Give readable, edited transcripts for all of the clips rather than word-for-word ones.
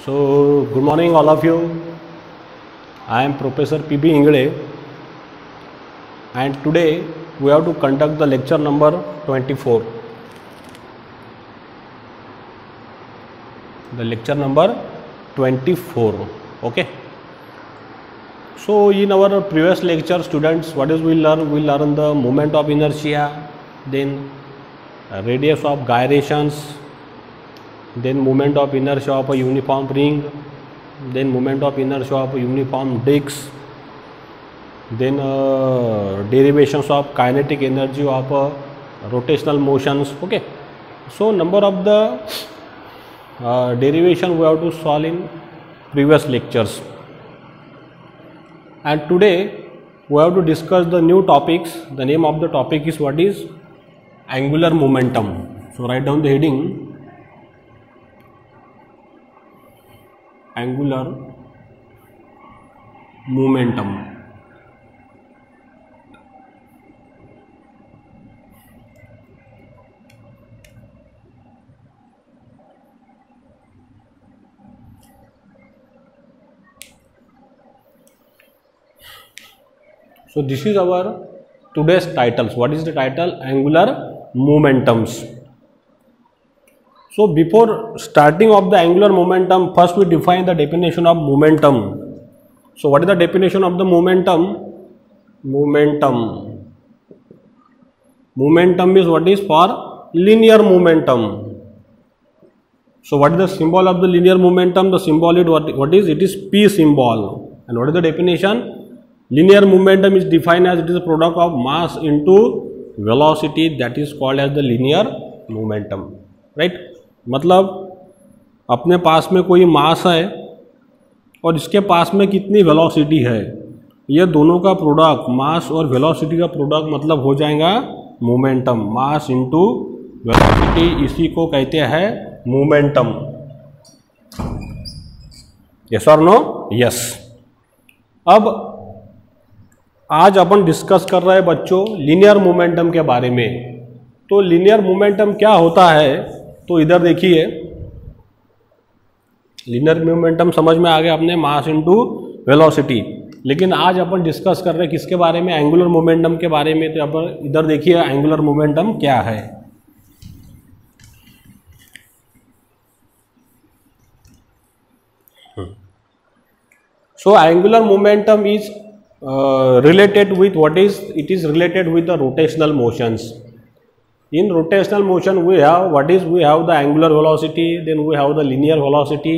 So, good morning all of you. I am Professor P.B. Ingle, and today we have to conduct the lecture number 24. The lecture number 24. Okay. So, in our previous lecture, students, what is we learn? We learn the moment of inertia, then radius of gyrations, then moment of inertia of a uniform ring, then moment of inertia of a uniform disc, then derivations of kinetic energy of rotational motions. Okay, so number of the derivation we have to solve in previous lectures, and today we have to discuss the new topics. The name of the topic is what is angular momentum. So write down the heading angular momentum. So this is our today's titles. What is the title? Angular momentums. So before starting of the angular momentum, first we define the definition of momentum. So what is the definition of the momentum? Momentum is what is for linear momentum. So what is the symbol of the linear momentum? The symbol is what is? It is P symbol. And what is the definition? Linear momentum is defined as it is a product of mass into velocity, that is called as the linear momentum. Right? मतलब अपने पास में कोई मास है और इसके पास में कितनी velocity है, ये दोनों का प्रोडक्ट, मास और वेलोसिटी का प्रोडक्ट मतलब हो जाएगा मोमेंटम. मास इंटू वेलोसिटी, इसी को कहते हैं मोमेंटम. यस और नो? यस. अब आज अपन डिस्कस कर रहे हैं बच्चों लीनियर मोमेंटम के बारे में. तो लीनियर मोमेंटम क्या होता है, तो इधर देखिए, लीनियर मोमेंटम समझ में आ गया अपने, मास इनटू वेलोसिटी. लेकिन आज अपन डिस्कस कर रहे हैं किसके बारे में? एंगुलर मोमेंटम के बारे में. तो अपन इधर देखिए एंगुलर मोमेंटम क्या है. So angular momentum is related with what is? It is related with the rotational motions. In rotational motion we have what is? We have the angular velocity, then we have the linear velocity,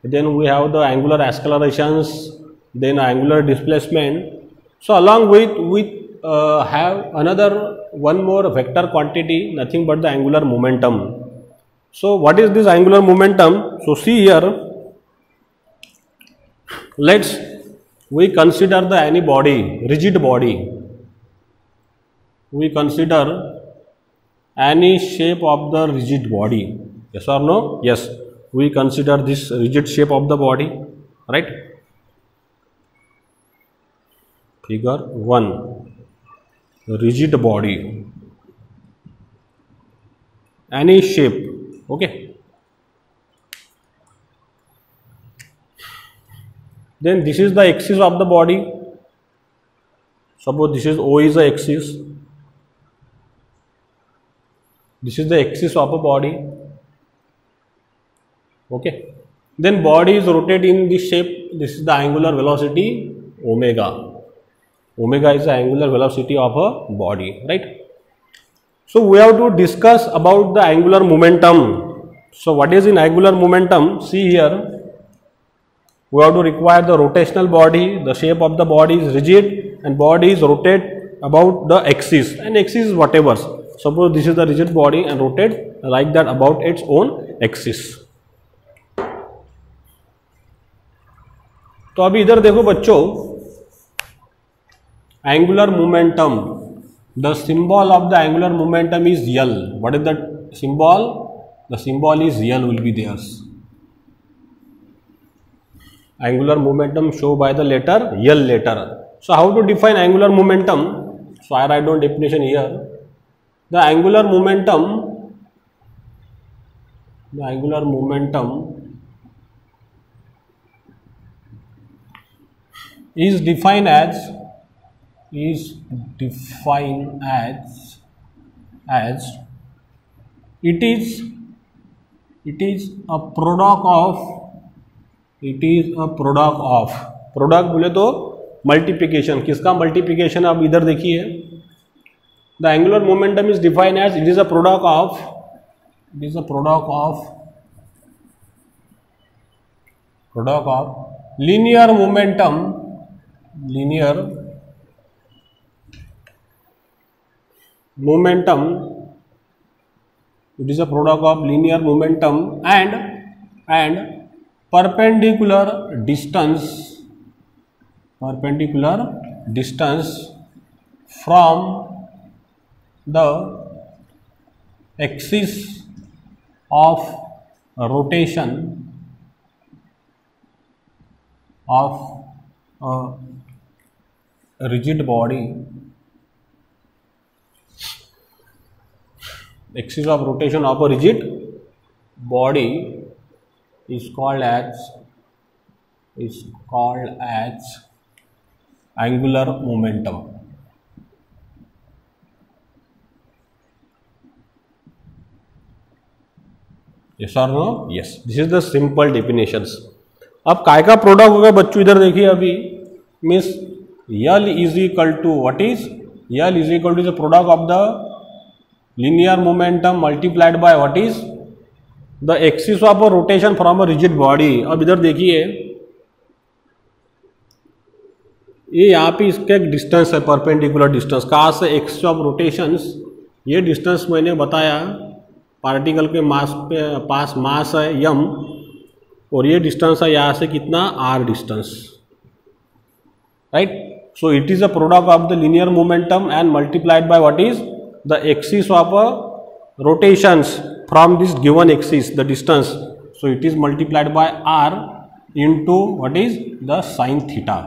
then we have the angular accelerations, then angular displacement. So along with we have another one more vector quantity, nothing but the angular momentum. So what is this angular momentum? So see here, let's we consider the any body, rigid body. We consider any shape of the rigid body. Yes or no? Yes. We consider this rigid shape of the body, right? Figure 1. Rigid body. Any shape. Okay. Then this is the axis of the body. Suppose this is O is the axis. This is the axis of a body. Okay. Then body is rotated in this shape. This is the angular velocity omega. Omega is the angular velocity of a body, right? So we have to discuss about the angular momentum. So what is in angular momentum? See here. We have to require the rotational body. The shape of the body is rigid and body is rotate about the axis, and axis is whatever. Suppose this is the rigid body and rotate like that about its own axis. तो अभी इधर देखो बच्चों, angular momentum. The symbol of the angular momentum is L. What is the symbol? The symbol is L will be there. Angular momentum show by the letter L letter. So how to define angular momentum? So I write down definition here. The angular momentum is defined as is defined as it is a product of product बोले तो multiplication, किसका multiplication आप इधर देखिए, the angular momentum is defined as it is a product of linear momentum it is a product of linear momentum and perpendicular distance from the axis of rotation of a rigid body, axis of rotation of a rigid body is called as angular momentum. Yes or no? Yes. This is the simple definitions. अब काय का product होगा बच्चों, इधर देखिए अभी, means L is equal to what is, L is equal to the product of the linear momentum multiplied by what is the axis of a rotation from a rigid body. अब इधर देखिए ये यहाँ पे इसका एक डिस्टेंस है, perpendicular distance, कहाँ से एक्सिस ऑफ रोटेशंस, ये डिस्टेंस मैंने बताया पार्टिकल के मास पे पास मास है यम, और ये डिस्टेंस है यहाँ से कितना r distance, right. So it is a product of the linear momentum and multiplied by what is the axis of a rotations from this given axis, the distance, so it is multiplied by r into what is the sin theta,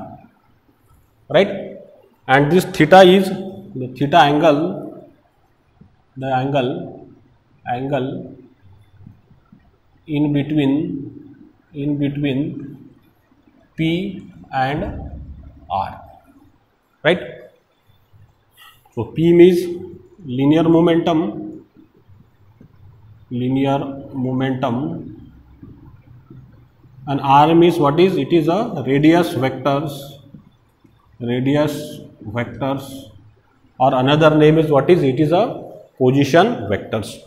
right. And this theta is the theta angle, the angle in between P and R, right. So P means linear momentum and R means what is, it is a radius vectors, or another name is what is, it is a position vectors.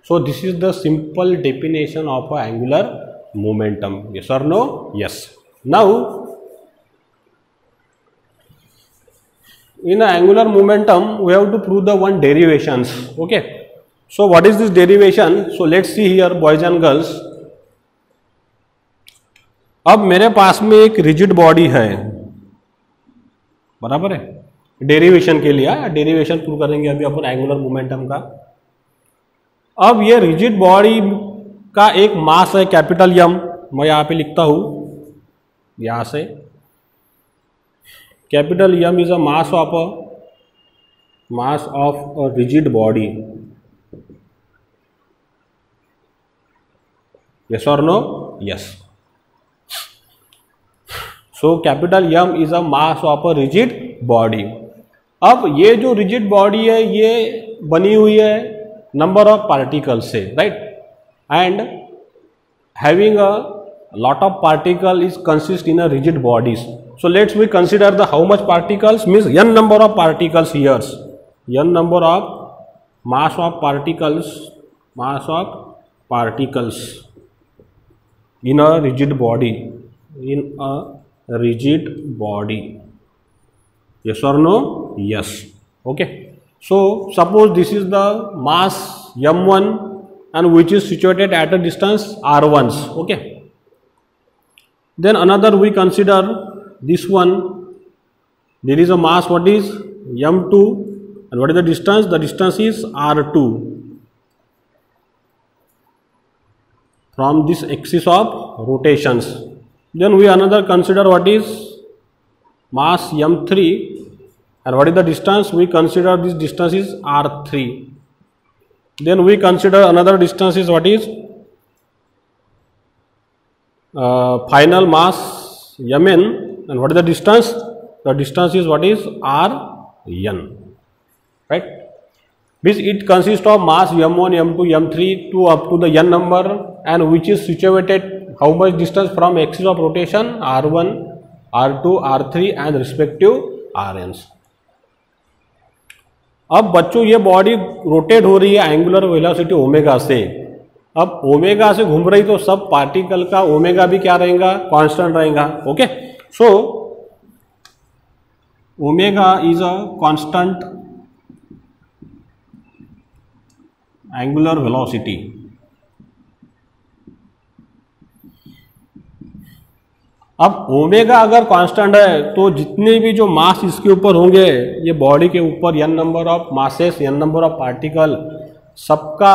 So this is the simple definition of a angular momentum. Yes or no? Yes. Now in an angular momentum we have to prove the one derivations. Okay, so what is this derivation? So let's see here boys and girls. अब मेरे पास में एक rigid body है, बराबर है, derivation के लिए डेरिवेशन प्रूव करेंगे अभी अपन एंगुलर मोमेंटम का. अब ये रिजिड बॉडी का एक मास है कैपिटल एम, मैं यहाँ पे लिखता हूँ यहाँ से, capital M is a mass of a rigid body. Yes or no? Yes. So capital M is a mass of a rigid body. अब ये जो rigid body है ये बनी हुई है number of particles से, right, and having a lot of particle is consist in a rigid bodies. So let's we consider the how much particles means n number of particles here, n number of mass of particles in a rigid body, Yes or no? Yes. Okay. So suppose this is the mass m1 and which is situated at a distance r1. Okay. Then another we consider this one, there is a mass what is m2 and what is the distance? The distance is r2 from this axis of rotations. Then we another consider what is mass m3 and what is the distance? We consider this distance is r3. Then we consider another distance is what is final mass mn, and what is the distance? The distance is what is rn, right? Which it consists of mass m1, m2, m3 to up to the n number, and which is situated how much distance from axis of rotation r1, r2, r3 and respective rns. अब बच्चों ये body rotate हो रही है angular velocity omega से. अब omega से घूम रही तो सब पार्टिकल का ओमेगा भी क्या रहेगा? कांस्टेंट रहेगा. Okay, so omega is a constant angular velocity. अब ओमेगा अगर कांस्टेंट है तो जितने भी जो मास इसके ऊपर होंगे, ये बॉडी के ऊपर n number of masses, n number of particle, सबका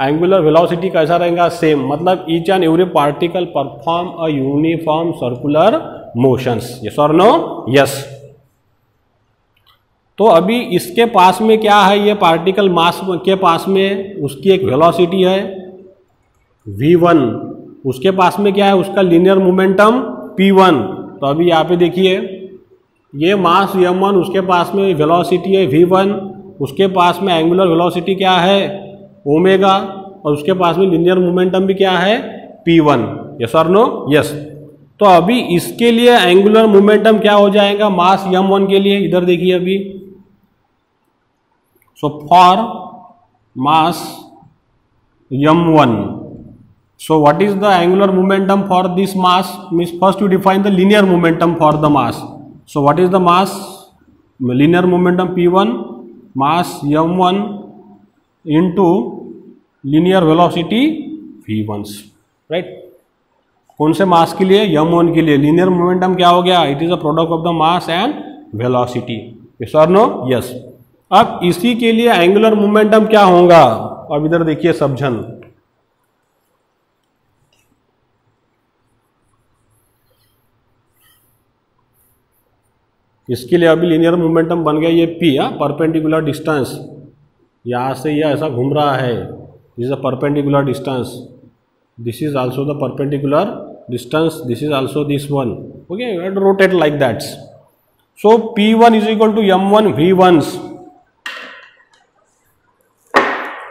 एंगुलर वेलोसिटी कैसा रहेगा? सेम. मतलब each and every particle perform a uniform circular motions. Yes और नो? यस. तो अभी इसके पास में क्या है? ये पार्टिकल मास के पास में उसकी एक वेलोसिटी है v1. उसके पास में क्या है? उसका लीनियर मोमेंटम p1. तो अभी यहाँ पे देखिए, ये मास m1, उसके पास में वेलोसिटी है v1, उसके पास में एंगुलर वेलोसिटी क्या है? ओमेगा, और उसके पास में लीनियर मोमेंटम भी क्या है? p1. यस और नो? यस. तो अभी इसके लिए एंगुलर मोमेंटम क्या हो जाएगा? मास m1 के लिए इधर देखिए अभी. सो for mass m1, so what is the angular momentum for this mass? Means first you define the linear momentum for the mass. So what is the mass? Linear momentum p1, mass m1 into linear velocity v1, right? कौन से मास के लिए? m1 के लिए. Linear momentum क्या हो गया? It is a product of the mass and velocity. Yes और नो? यस. अब इसी के लिए एंगुलर मोमेंटम क्या होगा? अब इधर देखिए समझन. इसके लिए अभी लीनियर मोमेंटम बन गया ये p, परपेंडिकुलर डिस्टेंस. यहाँ से ये ऐसा घूम रहा है, this is a perpendicular distance, this is also the perpendicular distance, this is also this one. Okay, and rotate like that. So p1 is equal to m1 v1.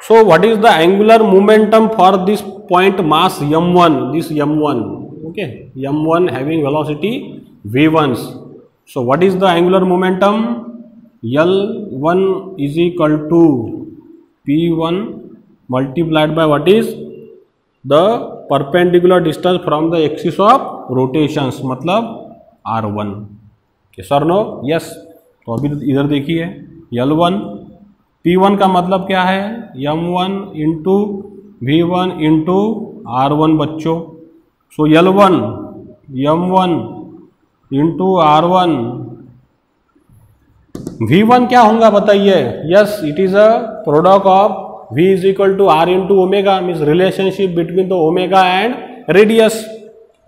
So what is the angular momentum for this point mass m1? This m1, okay, m1 having velocity v1. So what is the angular momentum? L1 is equal to p1 multiplied by what is the perpendicular distance from the axis of rotations, मतलब r1. Yes or no? Yes. तो अभी इधर देखिए, L1 P1 का मतलब क्या है? m1 into v1 into r1 बच्चों. सो L1 m1 into r1. v1 क्या होगा बताइए? Yes, it is a product of v is equal to r into omega. Means relationship between the omega and radius.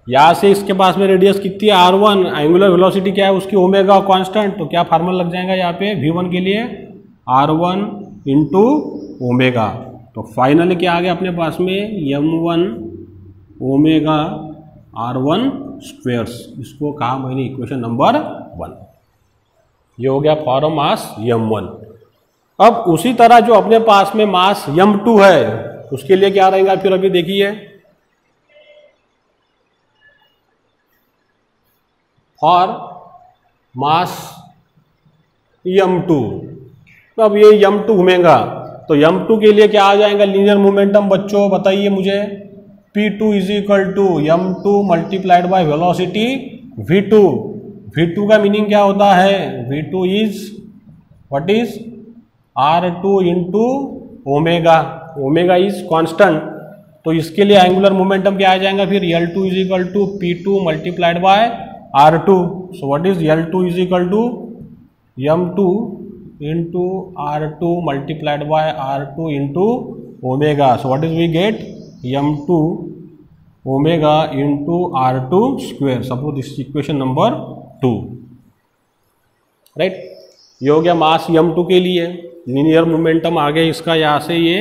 यहाँ से इसके पास में रेडियस कितनी है? r1. एंगुलर वेलोसिटी क्या है उसकी? Omega constant. तो क्या फार्मूला लग जाएगा यहाँ पे v1 के लिए? r1 into omega. तो फाइनली क्या आ गया अपने पास में? m1 omega r1 squares. इसको कहा मैंने इक्वेशन नंबर 1. ये हो गया फॉर मास m1. अब उसी तरह जो अपने पास में मास m2 है उसके लिए क्या रहेगा फिर? अभी देखिए, फॉर मास m2. तो अब ये m2 घूमेगा तो m2 के लिए क्या आ जाएगा? लीनियर मोमेंटम बच्चों बताइए मुझे. p2 is equal to m2 multiplied by velocity v2. v2 का मीनिंग क्या होता है? v2 is what is r2 into omega. Omega is constant. तो इसके लिए एंगुलर मोमेंटम क्या आ जाएगा फिर? L2 is equal to p2 multiplied by r2. So what is L2 is equal to m2 into r2 multiplied by r2 into omega. So what is we get? m2 omega into r2 square. Suppose this is equation number 2, right? ये हो गया मास m2 के लिए. Linear momentum आ गया इसका यहाँ से ये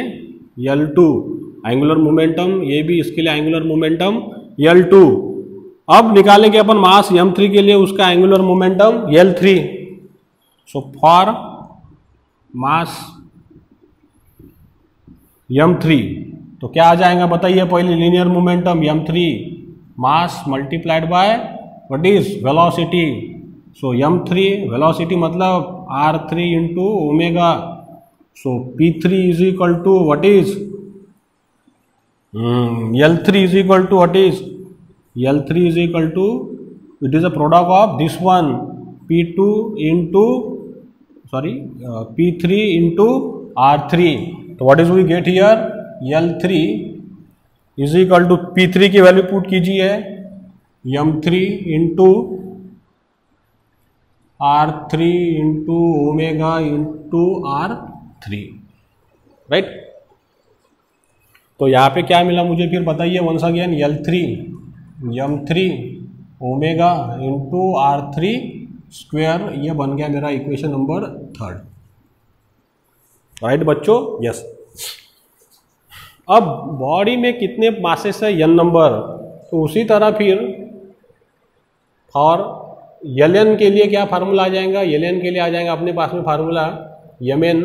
L2. एंगुलर मोमेंटम ये भी इसके लिए एंगुलर मोमेंटम L2. अब निकालेंगे अपन मास m3 के लिए उसका angular momentum L3। So for mass m3 तो क्या आ जाएगा बताइए पहले, linear momentum m3 mass multiplied by what is velocity. So m3 velocity मतलब r3 into omega. So p3 is equal to what is L3 is equal to what is? L3 is equal to, it is a product of this one P2 into P3 into R3. So what is we get here? L3 is equal to P3 की value put कीजिए M3 into R3 into omega into R3, right. तो यहाँ पे क्या मिला मुझे फिर बताइए once again, L3 M3 omega into R3 square, ये बन गया मेरा इक्वेशन नंबर 3, राइट बच्चों, यस। अब बॉडी में कितने मासेस है n नंबर, तो उसी तरह फिर फॉर Ln के लिए क्या फार्मूला आ जाएगा, Ln के लिए आ जाएगा अपने पास में formula Mn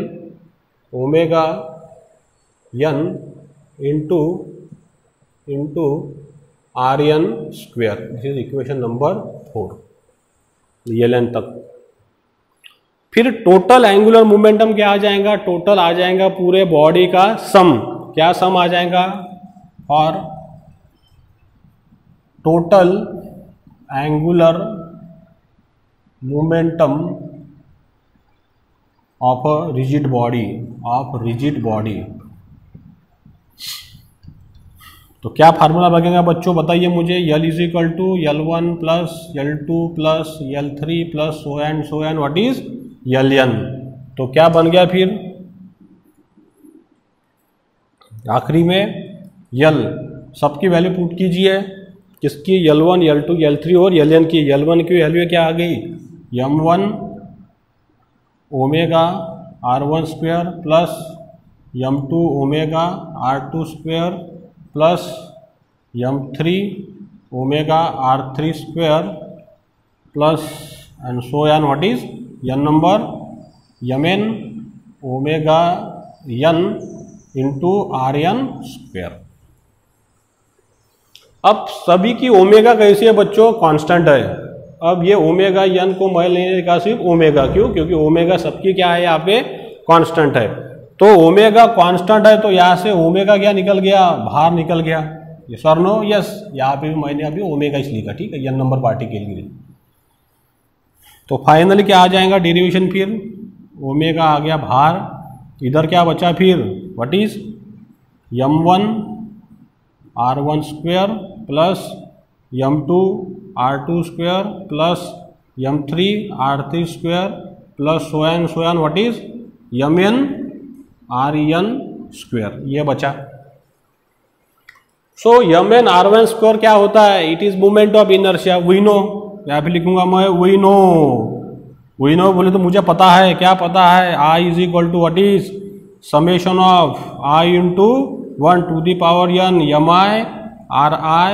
omega n into Rn square, this is equation number 4, Ln तक। फिर टोटल एंगुलर मोमेंटम क्या आ जाएगा, टोटल आ जाएगा पूरे बॉडी का सम। क्या सम आ जाएगा, और total angular momentum of a rigid body, तो क्या फार्मूला लगेगा बच्चों बताइए मुझे, L is equal to L1 plus L2 plus L3 plus so and what is Ln। तो क्या बन गया फिर आखिरी में L, सबकी वैल्यू पुट कीजिए, किसकी, L1 L2 L3 और Ln की। L1 की वैल्यू क्या आ गई, M1 omega R1 square plus M2 omega R2 square plus M3 omega R3 square plus and so on what is n number Mn omega n into Rn square. अब सभी की omega कैसी है बच्चों, कांस्टेंट है। अब ये ओमेगा n को मैं लेने का सिर्फ ओमेगा, क्यों, क्योंकि ओमेगा सबकी क्या है यहाँ पे कांस्टेंट है। तो ओमेगा कांस्टेंट है तो यहाँ से ओमेगा क्या निकल गया, बाहर निकल गया, यस और नो, यस। यहाँ पे भी मैंने अभी ओमेगा इसलिए लिखा, ठीक है, n नंबर पार्टिकल के लिए। तो फाइनली क्या आ जाएगा डेरिवेशन, फिर ओमेगा आ गया बाहर, इधर क्या बचा फिर, what is M1 R1 square plus M2 R2 square plus M3 R3 square plus so on what is Mn Rn square, ये बचा। सो Mn R1 स्क्वायर क्या होता है, it is moment of inertia, we know, यहाँ पे लिखूंगा मैं we know बोले तो मुझे पता है, क्या पता है, I is equal to what is summation of I into 1 to the power n Mi Ri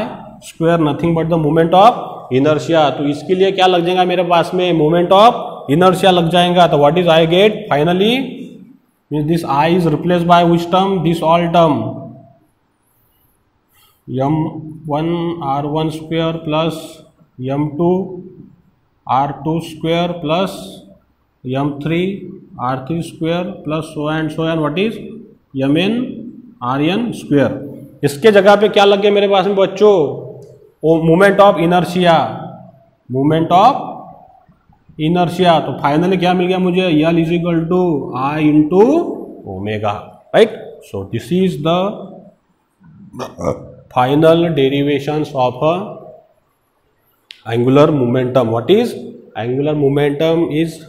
square, nothing but the moment of inertia. तो इसके लिए क्या लग जाएगा मेरे पास में, मोमेंट ऑफ इनर्शिया लग जाएगा। तो what is I get finally, means this I is replaced by which term, this all term, M1 R1 square plus M2 R2 square plus M3 R3 square plus so and what is Mn Rn square। इसके जगह पे क्या लग गया मेरे पास में बच्चों, मोमेंट ऑफ इनर्शिया। तो फाइनली क्या मिल गया मुझे, L is equal to I into omega, right. So this is the final derivations of angular momentum. What is angular momentum is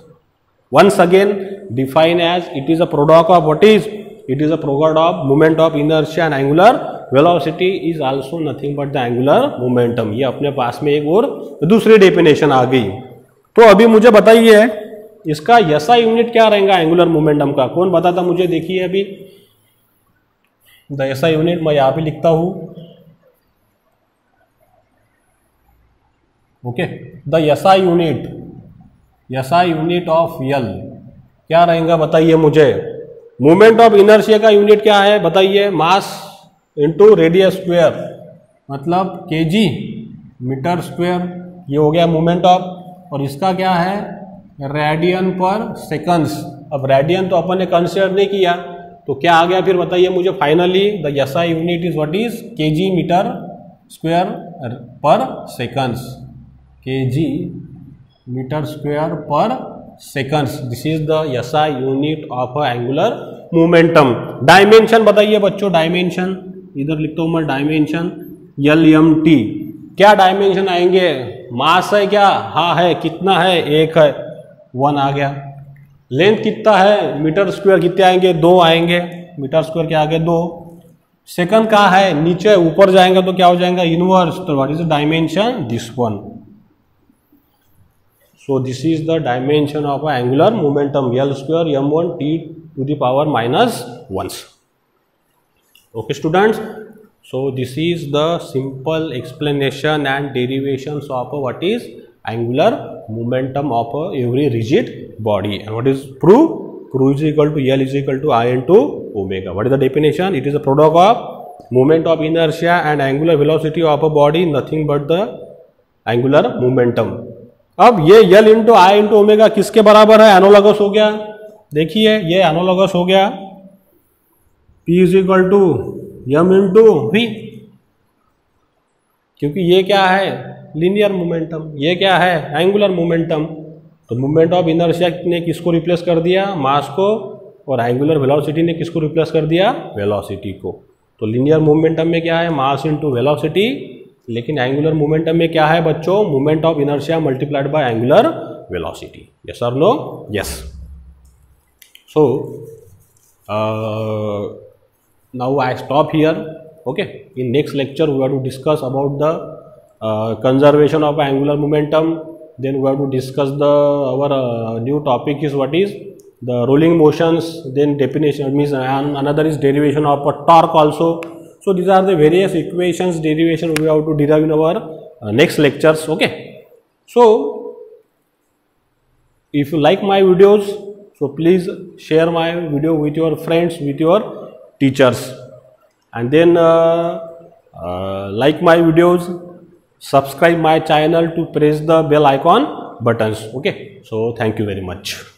once again defined as it is a product of what is, it is a product of moment of inertia and angular velocity is also nothing but the angular momentum। ये अपने पास में एक और दूसरी definition आ गई। तो अभी मुझे बताइए इसका SI यूनिट क्या रहेगा एंगुलर मोमेंटम का, कौन बताता मुझे, देखिए अभी द SI यूनिट मैं यहाँ पे लिखता हूँ, okay, the SI unit of L क्या रहेगा बताइए मुझे। मोमेंट ऑफ इनर्शिया का यूनिट क्या है बताइए, मास इंटू रेडियस स्क्वायर, मतलब केजी मीटर स्क्वायर, ये हो गया मोमेंट ऑफ। और इसका क्या है, रेडियन पर सेकंड्स। अब रेडियन तो अपन ने कंसिडर नहीं किया, तो क्या आ गया फिर बताइए मुझे finally, the SI unit is what is kg metre square per seconds, kg metre square per seconds. This is the SI unit of angular momentum. Dimension बताइए बच्चों, डायमेंशन इधर लिखता हूं मैं, डायमेंशन LMT, क्या डायमेंशन आएंगे, मास है क्या, हाँ है, कितना है, 1 है, 1 आ गया। लेंथ कितना है, मीटर स्क्वायर कितने आएंगे, 2 आएंगे, मीटर स्क्वायर क्या आ गया 2। सेकंड का है, नीचे ऊपर जाएंगे तो क्या हो जाएगा, इनवर्स, तो what is the dimension, this one. So this is the dimension of angular momentum, L square m1 t to the power -1। Okay students, so this is the simple explanation and derivations of what is angular momentum of every rigid body. And what is proof? Proof is equal to L is equal to I into omega. What is the definition? It is a product of moment of inertia and angular velocity of a body, nothing but the angular momentum. अब ये L into आई into omega किसके बराबर है, analogous हो गया। देखिए ये analogous हो गया, P is equal to M into V, क्योंकि ये क्या है, लीनियर मोमेंटम, ये क्या है, एंगुलर मोमेंटम। तो मोमेंट ऑफ इनर्शिया ने किसको रिप्लेस कर दिया, मास को, और एंगुलर वेलोसिटी ने किसको रिप्लेस कर दिया, वेलोसिटी को। तो लीनियर मोमेंटम में क्या है, मास इंटू वेलोसिटी, लेकिन एंगुलर मोमेंटम में क्या है बच्चों, moment of inertia multiplied by angular velocity. Yes और no, yes. So now I stop here. Okay, in next lecture we have to discuss about the conservation of angular momentum. Then we have to discuss the our new topic is what is the rolling motions. Then definition means another is derivation of a torque also. So these are the various equations derivation we have to derive in our next lectures. Okay, so if you like my videos, so please share my video with your friends, with your teachers, and then like my videos, subscribe my channel to press the bell icon buttons. Okay, so thank you very much.